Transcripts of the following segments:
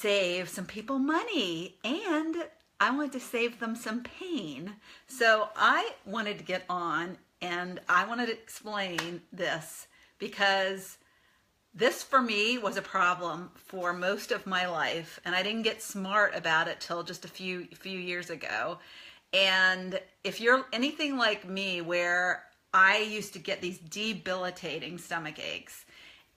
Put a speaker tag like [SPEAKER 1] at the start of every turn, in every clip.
[SPEAKER 1] save some people money, and I wanted to save them some pain. So I wanted to get on and I wanted to explain this, because this for me was a problem for most of my life, and I didn't get smart about it till just a few years ago. And if you're anything like me, where I used to get these debilitating stomach aches,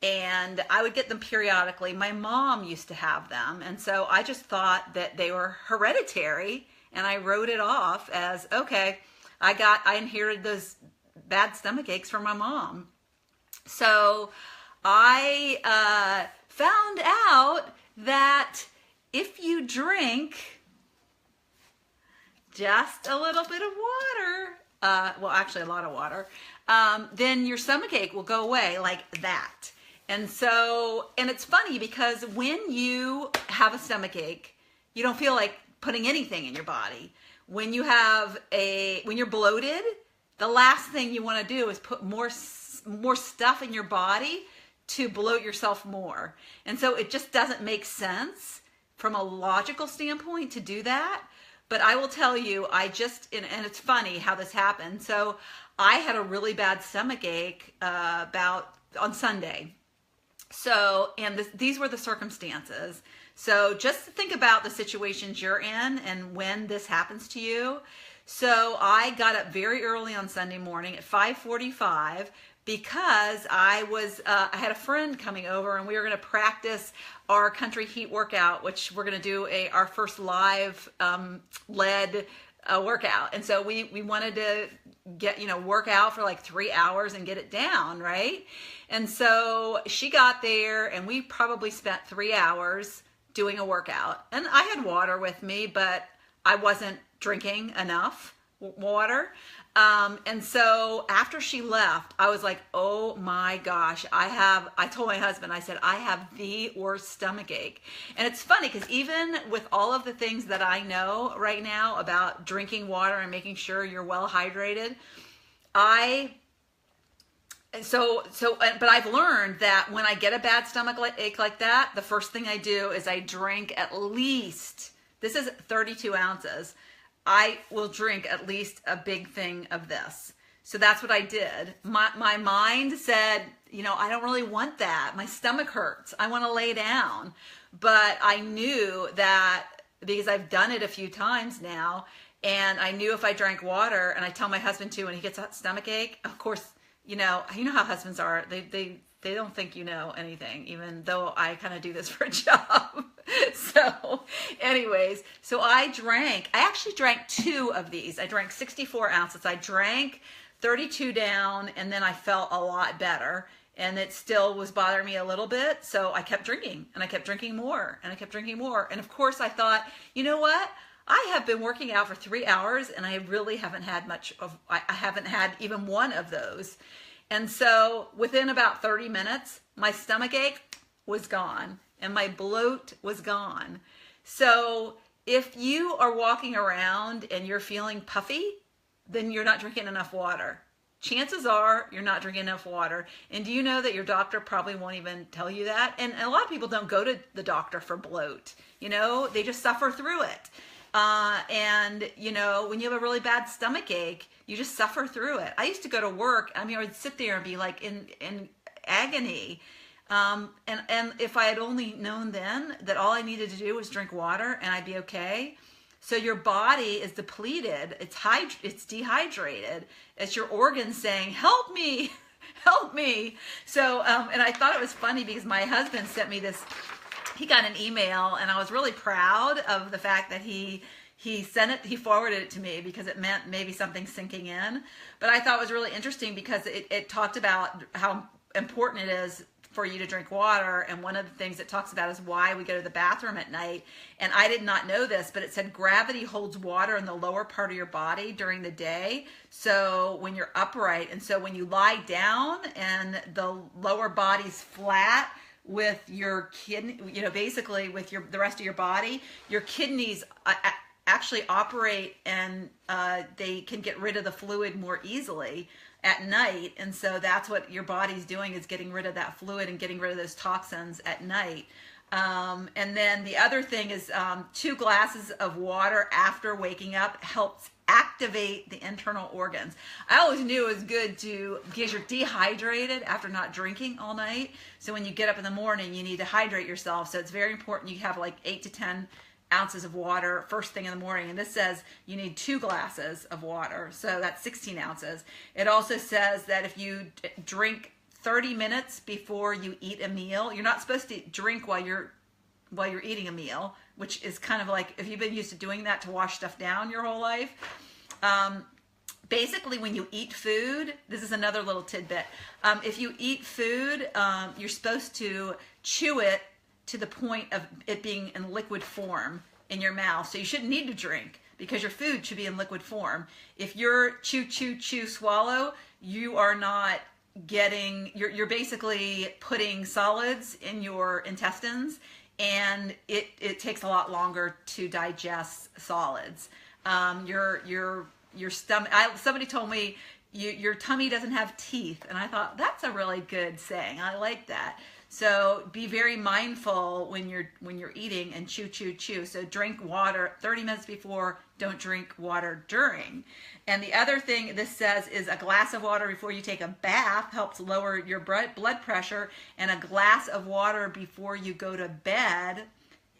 [SPEAKER 1] and I would get them periodically. My mom used to have them, and so I just thought that they were hereditary, and I wrote it off as, okay, I inherited those bad stomach aches from my mom. So I found out that if you drink just a little bit of water, well, actually a lot of water, then your stomach ache will go away like that. And so, and it's funny because when you have a stomach ache, you don't feel like putting anything in your body. When you're bloated, the last thing you want to do is put more stuff in your body to bloat yourself more. And so it just doesn't make sense from a logical standpoint to do that. But I will tell you, and it's funny how this happened. So I had a really bad stomach ache on Sunday. So, and these were the circumstances. So just think about the situations you're in and when this happens to you. So I got up very early on Sunday morning at 5:45 because I had a friend coming over, and we were going to practice our country heat workout, which we're going to do our first live led workout. And so we wanted to work out for like 3 hours and get it down, right? And so she got there, and we probably spent 3 hours doing a workout. And I had water with me, but I wasn't drinking enough water. And so after she left, I was like, oh my gosh, I told my husband, I said, I have the worst stomach ache. And it's funny because even with all of the things that I know right now about drinking water and making sure you're well hydrated, but I've learned that when I get a bad stomach ache like that, the first thing I do is I drink at least, this is 32 ounces. I will drink at least a big thing of this. So that's what I did. My mind said, I don't really want that. My stomach hurts. I want to lay down. But I knew that because I've done it a few times now, and I knew if I drank water, and I tell my husband too, when he gets a stomach ache, of course, you know how husbands are. They don't think you know anything, even though I kind of do this for a job. So anyways, so I actually drank 2 of these. I drank 64 ounces. I drank 32 down, and then I felt a lot better, and it still was bothering me a little bit. So I kept drinking, and I kept drinking more, and I kept drinking more. And of course I thought, you know what? I have been working out for 3 hours, and I really haven't had I haven't had even one of those. And so within about 30 minutes, my stomach ache was gone and my bloat was gone. So if you are walking around and you're feeling puffy, then you're not drinking enough water. Chances are you're not drinking enough water. And do you know that your doctor probably won't even tell you that? And a lot of people don't go to the doctor for bloat. They just suffer through it. And when you have a really bad stomach ache, you just suffer through it. I used to go to work. I would sit there and be like in agony. And if I had only known then that all I needed to do was drink water and I'd be okay. So your body is depleted. It's dehydrated. It's your organs saying, help me, help me. So, and I thought it was funny because my husband sent me this. He got an email, and I was really proud of the fact that he sent it, he forwarded it to me because it meant maybe something sinking in. But I thought it was really interesting because it talked about how important it is for you to drink water. And one of the things it talks about is why we go to the bathroom at night. And I did not know this, but it said gravity holds water in the lower part of your body during the day. So when you're upright, and so when you lie down and the lower body's flat, with your kidney, basically with the rest of your body, your kidneys actually operate, and they can get rid of the fluid more easily at night. And so that's what your body's doing, is getting rid of that fluid and getting rid of those toxins at night. And then the other thing is 2 glasses of water after waking up helps activate the internal organs. I always knew it was good because you're dehydrated after not drinking all night. So when you get up in the morning, you need to hydrate yourself. So it's very important you have like 8 to 10 ounces of water first thing in the morning. And this says you need 2 glasses of water. So that's 16 ounces. It also says that if you drink 30 minutes before you eat a meal, you're not supposed to drink while you're eating a meal, which is kind of like if you've been used to doing that to wash stuff down your whole life. Basically, when you eat food, this is another little tidbit. If you eat food, you're supposed to chew it to the point of it being in liquid form in your mouth. So you shouldn't need to drink because your food should be in liquid form. If you're chew, chew, chew, swallow, you are not getting, you're basically putting solids in your intestines, and it takes a lot longer to digest solids. Your stomach, somebody told me your tummy doesn't have teeth, and I thought that's a really good saying. I like that. So be very mindful when you're eating, and chew, chew, chew. So drink water 30 minutes before, don't drink water during. And the other thing this says is a glass of water before you take a bath helps lower your blood pressure, and a glass of water before you go to bed,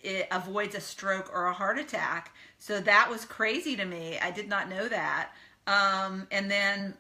[SPEAKER 1] it avoids a stroke or a heart attack. So that was crazy to me. I did not know that. And then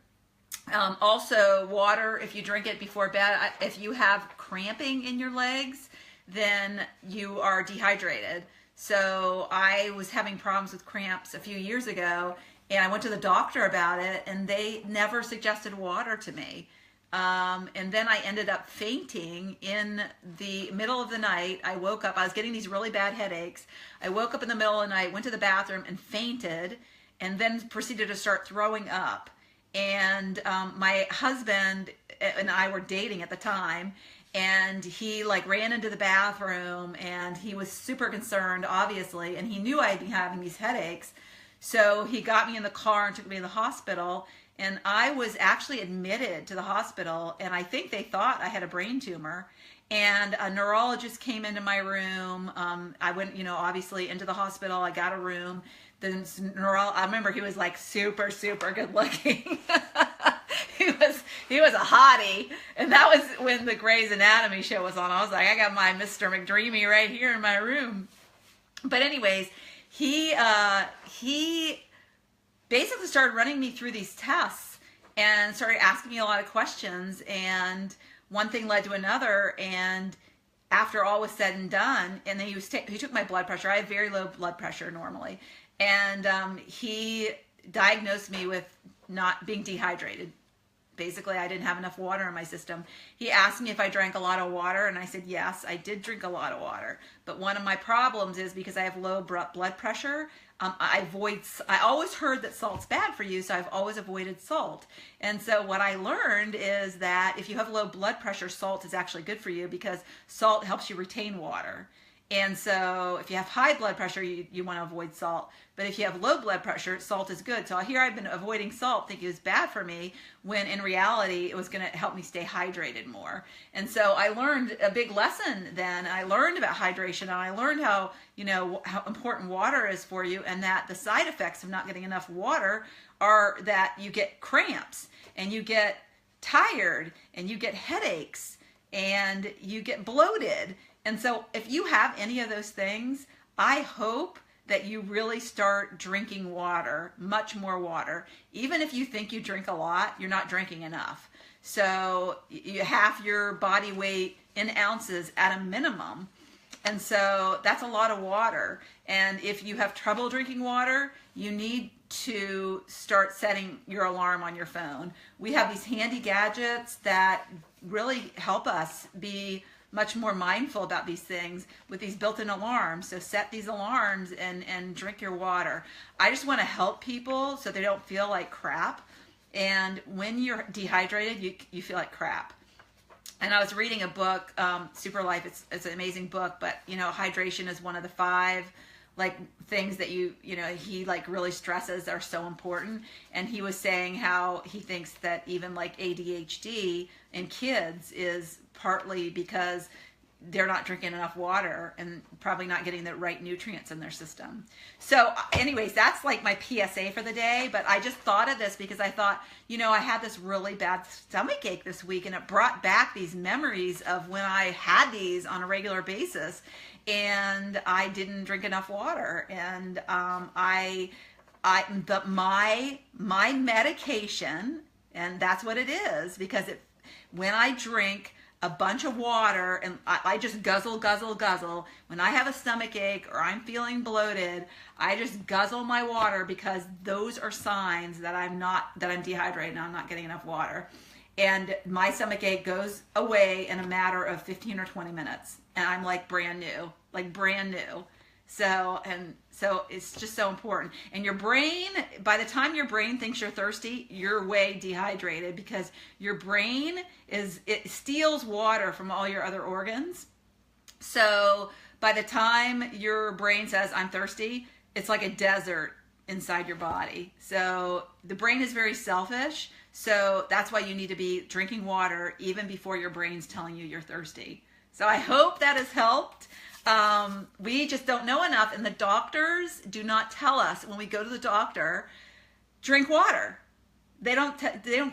[SPEAKER 1] also water, if you drink it before bed, if you have cramping in your legs, then you are dehydrated. So I was having problems with cramps a few years ago, and I went to the doctor about it, and they never suggested water to me. And then I ended up fainting in the middle of the night. I woke up, I was getting these really bad headaches. I woke up in the middle of the night, went to the bathroom and fainted, and then proceeded to start throwing up. And my husband and I were dating at the time, and he like ran into the bathroom, and he was super concerned, obviously, and he knew I'd been having these headaches. So he got me in the car and took me to the hospital, and I was actually admitted to the hospital, and I think they thought I had a brain tumor. And a neurologist came into my room. I went, obviously into the hospital. I got a room. I remember he was like super, super good looking. He was a hottie, and that was when the Grey's Anatomy show was on. I was like, I got my Mr. McDreamy right here in my room. But anyways, he basically started running me through these tests and started asking me a lot of questions, and one thing led to another. And after all was said and done, and then he took my blood pressure. I have very low blood pressure normally, and he diagnosed me with not being dehydrated. Basically, I didn't have enough water in my system. He asked me if I drank a lot of water, and I said yes, I did drink a lot of water. But one of my problems is because I have low blood pressure, I always heard that salt's bad for you, so I've always avoided salt. And so what I learned is that if you have low blood pressure, salt is actually good for you because salt helps you retain water. And so if you have high blood pressure, you want to avoid salt. But if you have low blood pressure, salt is good. So here I've been avoiding salt thinking it was bad for me, when in reality it was going to help me stay hydrated more. And so I learned a big lesson then. I learned about hydration, and I learned how important water is for you, and that the side effects of not getting enough water are that you get cramps, and you get tired, and you get headaches, and you get bloated. And so if you have any of those things, I hope that you really start drinking water, much more water. Even if you think you drink a lot, you're not drinking enough. So you half your body weight in ounces at a minimum. And so that's a lot of water. And if you have trouble drinking water, you need to start setting your alarm on your phone. We have these handy gadgets that really help us be much more mindful about these things with these built-in alarms. So set these alarms and drink your water. I just want to help people so they don't feel like crap. And when you're dehydrated, you feel like crap. And I was reading a book, Super Life. It's an amazing book, but hydration is one of the 5 things that he really stresses are so important. And he was saying how he thinks that even ADHD in kids is partly because they're not drinking enough water and probably not getting the right nutrients in their system. So anyways, that's like my PSA for the day. But I just thought of this because I thought, I had this really bad stomach ache this week, and it brought back these memories of when I had these on a regular basis and I didn't drink enough water. And my medication, and that's what it is, because when I drink a bunch of water and I just guzzle. When I have a stomach ache or I'm feeling bloated, I just guzzle my water, because those are signs that I'm dehydrated and I'm not getting enough water. And my stomach ache goes away in a matter of 15 or 20 minutes. And I'm like brand new. So it's just so important. And your brain, by the time your brain thinks you're thirsty, you're way dehydrated, because your brain it steals water from all your other organs. So by the time your brain says, I'm thirsty, it's like a desert inside your body. So the brain is very selfish. So that's why you need to be drinking water even before your brain's telling you you're thirsty. So I hope that has helped. We just don't know enough, and the doctors do not tell us when we go to the doctor, drink water. They don't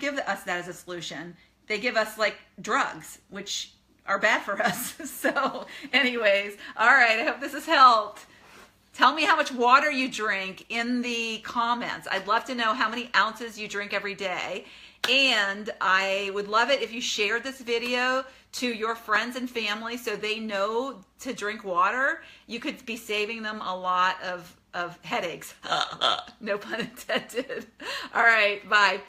[SPEAKER 1] give us that as a solution. They give us like drugs, which are bad for us. So anyways, all right, I hope this has helped. Tell me how much water you drink in the comments. I'd love to know how many ounces you drink every day. And I would love it if you shared this video to your friends and family so they know to drink water. You could be saving them a lot of headaches. No pun intended. All right, bye.